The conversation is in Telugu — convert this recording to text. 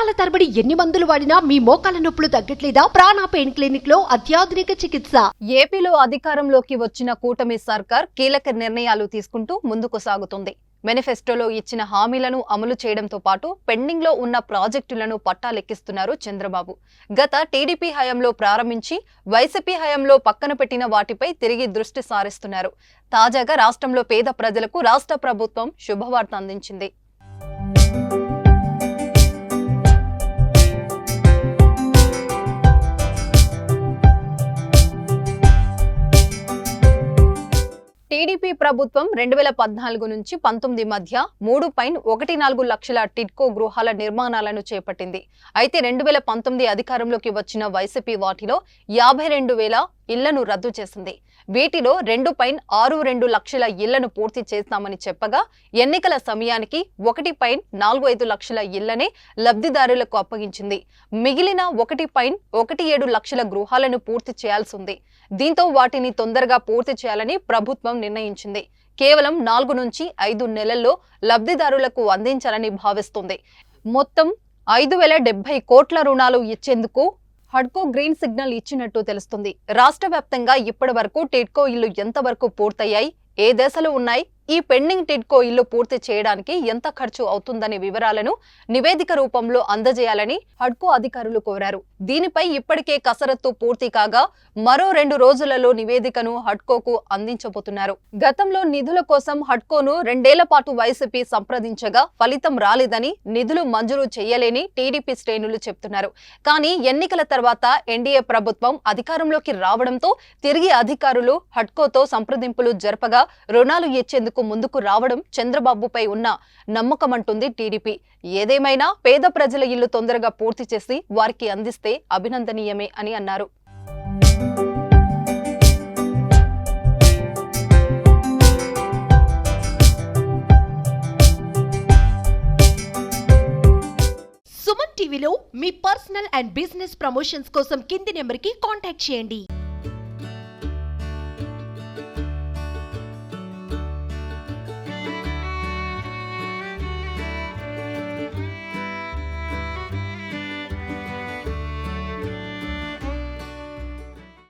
సంవత్సరాల తరబడి ఎన్ని మందులు వాడినా మీ మోకాల నొప్పులు తగ్గట్లేదా? ప్రాణ పెయిన్ క్లినిక్ లో అత్యాధునిక చికిత్స. ఏపీలో అధికారంలోకి వచ్చిన కూటమి సర్కార్ కీలక నిర్ణయాలు తీసుకుంటూ ముందుకు సాగుతుంది. మేనిఫెస్టోలో ఇచ్చిన హామీలను అమలు చేయడంతో పాటు పెండింగ్ లో ఉన్న ప్రాజెక్టులను పట్టాలెక్కిస్తున్నారు చంద్రబాబు. గత టీడీపీ హయాంలో ప్రారంభించి వైసీపీ హయాంలో పక్కన పెట్టిన వాటిపై తిరిగి దృష్టి సారిస్తున్నారు. తాజాగా రాష్ట్రంలో పేద ప్రజలకు రాష్ట్ర ప్రభుత్వం శుభవార్త అందించింది. టీడీపీ ప్రభుత్వం 2014 నుంచి 19 మధ్య 3.14 లక్షల టిడ్కో గృహాల నిర్మాణాలను చేపట్టింది. అయితే 2019 అధికారంలోకి వచ్చిన వైసీపీ వాటిలో 52,000 ఇళ్లను రద్దు చేసింది. వీటిలో 2.62 లక్షల ఇళ్లను పూర్తి చేస్తామని చెప్పగా ఎన్నికల సమయానికి 1.45 లక్షల ఇళ్లనే లబ్ధిదారులకు అప్పగించింది. మిగిలిన 1.17 లక్షల గృహాలను పూర్తి చేయాల్సి ఉంది. దీంతో వాటిని తొందరగా పూర్తి చేయాలని ప్రభుత్వం నిర్ణయించింది. కేవలం 4 నుంచి 5 నెలల్లో లబ్ధిదారులకు అందించాలని భావిస్తుంది. మొత్తం 5,070 కోట్ల రుణాలు ఇచ్చేందుకు హడ్కో గ్రీన్ సిగ్నల్ ఇచ్చినట్టు తెలుస్తుంది. రాష్ట్ర వ్యాప్తంగా ఇప్పటి వరకు టిడ్కో ఇళ్లు ఎంతవరకు పూర్తయ్యాయి, ఏ దశలో ఉన్నాయి, ఈ పెండింగ్ టిడ్కో ఇల్లు పూర్తి చేయడానికి ఎంత ఖర్చు అవుతుందనే వివరాలను నివేదిక రూపంలో అందజేయాలని హడ్కో అధికారులు కోరారు. దీనిపై ఇప్పటికే కసరత్తు పూర్తి కాగా మరో 2 రోజులలో నివేదికను హడ్కోకు అందించబోతున్నారు. గతంలో నిధుల కోసం హడ్కోను 2 ఏళ్ల పాటు వైసీపీ సంప్రదించగా ఫలితం రాలేదని, నిధులు మంజూరు చేయలేని టీడీపీ శ్రేణులు చెప్తున్నారు. కానీ ఎన్నికల తర్వాత ఎన్డీఏ ప్రభుత్వం అధికారంలోకి రావడంతో తిరిగి అధికారులు హడ్కోతో సంప్రదింపులు జరపగా రుణాలు ఇచ్చేందుకు ముందుకు రావడం చంద్రబాబుపై ఉన్న నమ్మకమంటుంది టీడీపీ. ఏదేమైనా పేద ప్రజల ఇల్లు తొందరగా పూర్తి చేసి వారికి అందిస్తే అభినందనీయమే అని అన్నారు. సుమన్ టీవీలో మీ పర్సనల్ అండ్ బిజినెస్ ప్రమోషన్స్ కోసం కింది నెంబర్కి కాంటాక్ట్ చేయండి.